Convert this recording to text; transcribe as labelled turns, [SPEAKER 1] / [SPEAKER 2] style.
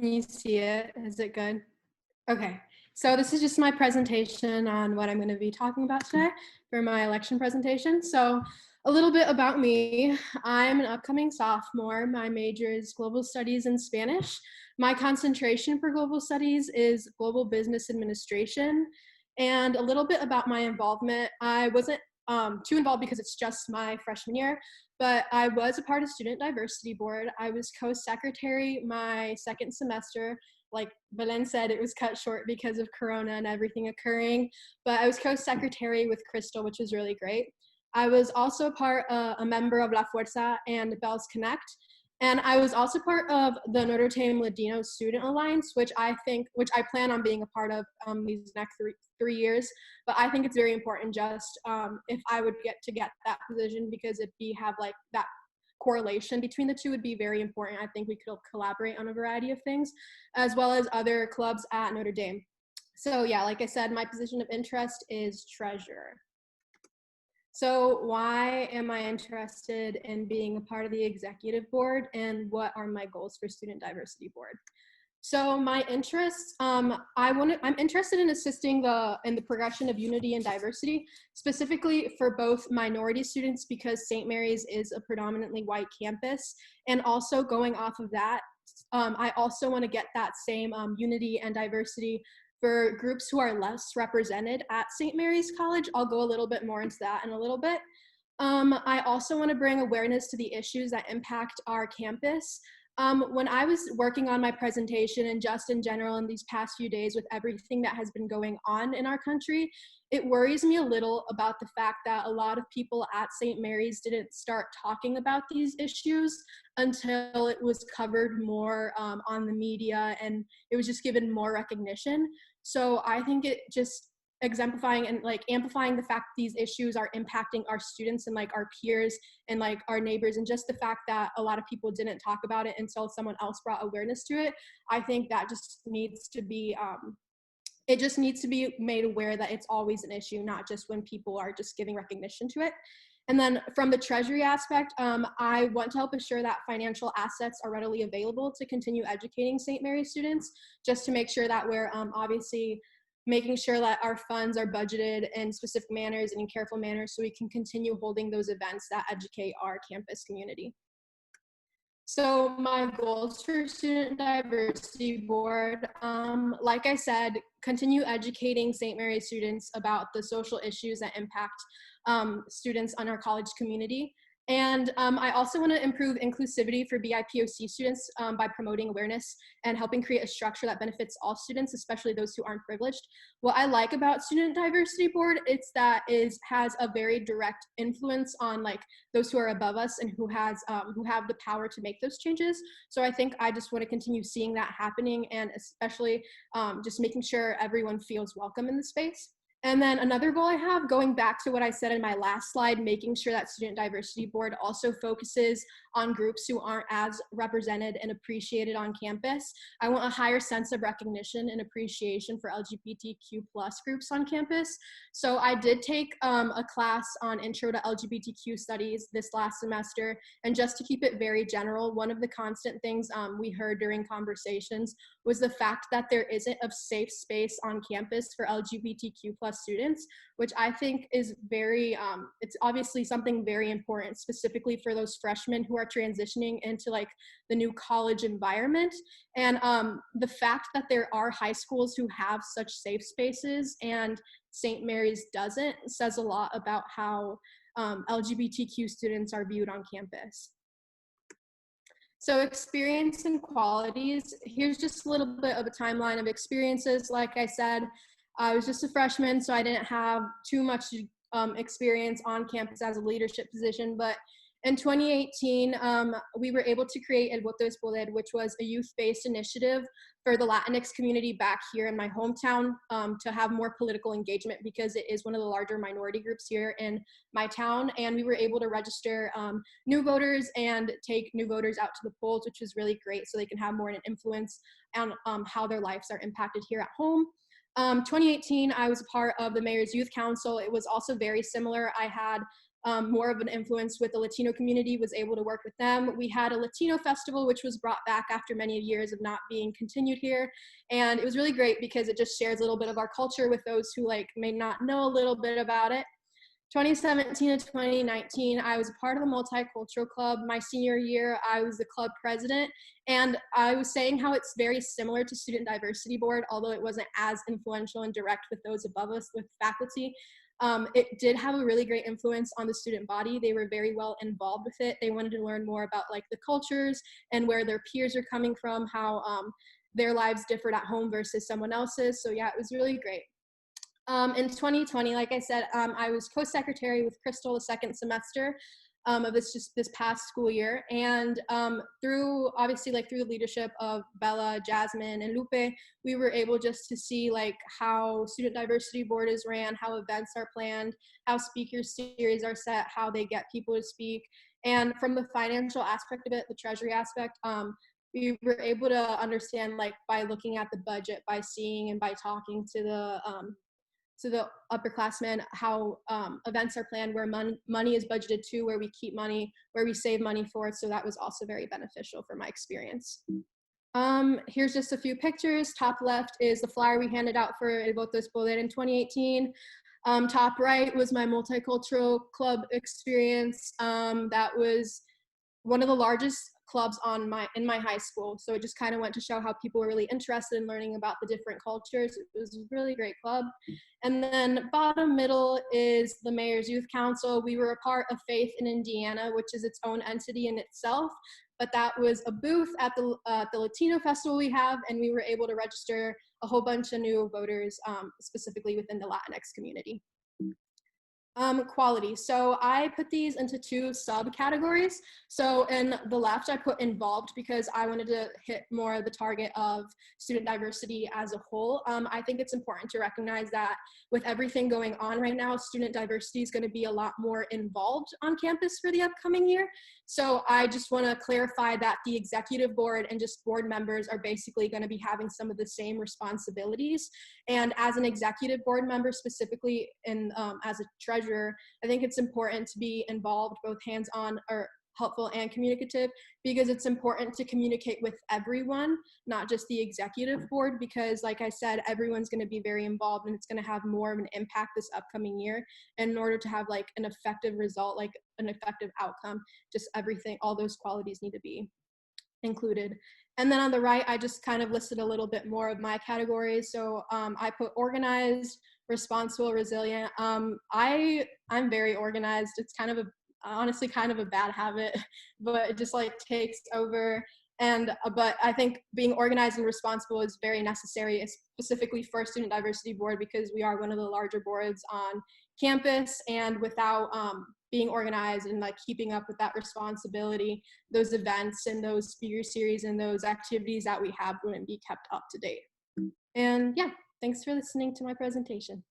[SPEAKER 1] you see it? Is it good? Okay. So this is just my presentation on what I'm going to be talking about today for my election presentation. So a little bit about me. I'm an upcoming sophomore. My major is global studies and Spanish. My concentration for global studies is global business administration. And a little bit about my involvement. I wasn't too involved because it's just my freshman year, but I was a part of Student Diversity Board. I was co-secretary my second semester. Like Belen said, it was cut short because of Corona and everything occurring, but I was co-secretary with Crystal, which was really great. I was also a member of La Fuerza and Bells Connect, and I was also part of the Notre Dame Ladino Student Alliance, which I plan on being a part of these next three years. But I think it's very important just if I would get that position, because if we have like that correlation between the two would be very important. I think we could collaborate on a variety of things, as well as other clubs at Notre Dame. So yeah, like I said, my position of interest is treasurer. So why am I interested in being a part of the executive board, and what are my goals for Student Diversity Board? So my interests, I'm interested in assisting in the progression of unity and diversity, specifically for both minority students, because St. Mary's is a predominantly white campus, and also going off of that, I also want to get that same unity and diversity for groups who are less represented at St. Mary's College. I'll go a little bit more into that in a little bit. I also want to bring awareness to the issues that impact our campus. When I was working on my presentation and just in general in these past few days with everything that has been going on in our country, it worries me a little about the fact that a lot of people at St. Mary's didn't start talking about these issues until it was covered more on the media, and it was just given more recognition. So I think it just exemplifying and like amplifying the fact these issues are impacting our students and like our peers and like our neighbors, and just the fact that a lot of people didn't talk about it until someone else brought awareness to it. I think that just needs to be it just needs to be made aware that it's always an issue, not just when people are just giving recognition to it. And then from the treasury aspect, I want to help ensure that financial assets are readily available to continue educating St. Mary's students, just to make sure that we're obviously making sure that our funds are budgeted in specific manners and in careful manners, so we can continue holding those events that educate our campus community. So my goals for Student Diversity Board, like I said, continue educating St. Mary's students about the social issues that impact students on our college community. And I also want to improve inclusivity for BIPOC students by promoting awareness and helping create a structure that benefits all students, especially those who aren't privileged. What I like about Student Diversity Board is that has a very direct influence on like those who are above us and who have the power to make those changes. So I think I just want to continue seeing that happening, and especially just making sure everyone feels welcome in the space. And then another goal I have, going back to what I said in my last slide, making sure that Student Diversity Board also focuses on groups who aren't as represented and appreciated on campus. I want a higher sense of recognition and appreciation for LGBTQ+ groups on campus. So I did take a class on Intro to LGBTQ Studies this last semester, and just to keep it very general, one of the constant things we heard during conversations was the fact that there isn't a safe space on campus for LGBTQ+ students, which I think is it's obviously something very important, specifically for those freshmen who are transitioning into like the new college environment. And the fact that there are high schools who have such safe spaces and St. Mary's doesn't says a lot about how LGBTQ students are viewed on campus. So experience and qualities, here's just a little bit of a timeline of experiences. Like I said, I was just a freshman, so I didn't have too much experience on campus as a leadership position, but in 2018, we were able to create El Voto es Poder, which was a youth-based initiative for the Latinx community back here in my hometown to have more political engagement, because it is one of the larger minority groups here in my town. And we were able to register new voters and take new voters out to the polls, which was really great, so they can have more of an influence on how their lives are impacted here at home. 2018, I was a part of the Mayor's Youth Council. It was also very similar. I had more of an influence with the Latino community, was able to work with them. We had a Latino festival, which was brought back after many years of not being continued here. And it was really great because it just shares a little bit of our culture with those who like may not know a little bit about it. 2017 to 2019, I was a part of the multicultural club. My senior year, I was the club president, and I was saying how it's very similar to Student Diversity Board, although it wasn't as influential and direct with those above us, with faculty. It did have a really great influence on the student body. They were very well involved with it. They wanted to learn more about like the cultures and where their peers are coming from, how their lives differed at home versus someone else's. So yeah, it was really great. In 2020, like I said, I was co-secretary with Crystal the second semester of this past school year. And through the leadership of Bella, Jasmine, and Lupe, we were able just to see like how Student Diversity Board is ran, how events are planned, how speaker series are set, how they get people to speak. And from the financial aspect of it, the treasury aspect, we were able to understand like by looking at the budget, by seeing and by talking to the upperclassmen, how events are planned, where money is budgeted to, where we keep money, where we save money for it. So that was also very beneficial for my experience. Here's just a few pictures. Top left is the flyer we handed out for El Voto es Poder in 2018. Top right was my multicultural club experience. That was one of the largest clubs in my high school. So it just kind of went to show how people were really interested in learning about the different cultures. It was a really great club. And then bottom middle is the Mayor's Youth Council. We were a part of Faith in Indiana, which is its own entity in itself. But that was a booth at the Latino festival we have, and we were able to register a whole bunch of new voters, specifically within the Latinx community. Quality. So I put these into two subcategories. So in the left, I put involved because I wanted to hit more of the target of student diversity as a whole. I think it's important to recognize that with everything going on right now, student diversity is going to be a lot more involved on campus for the upcoming year. So I just want to clarify that the executive board and just board members are basically going to be having some of the same responsibilities. And as an executive board member, specifically in as a treasurer, I think it's important to be involved, both hands-on or helpful and communicative, because it's important to communicate with everyone, not just the executive board, because like I said, everyone's going to be very involved and it's going to have more of an impact this upcoming year. And in order to have like an effective result, like an effective outcome, just everything, all those qualities need to be included. And then on the right, I just kind of listed a little bit more of my categories. So I put organized, responsible, resilient. I'm very organized. It's honestly kind of a bad habit, but it just like takes over. But I think being organized and responsible is very necessary, specifically for Student Diversity Board, because we are one of the larger boards on campus, and without being organized and like keeping up with that responsibility, those events and those speaker series and those activities that we have wouldn't be kept up to date. And yeah, thanks for listening to my presentation.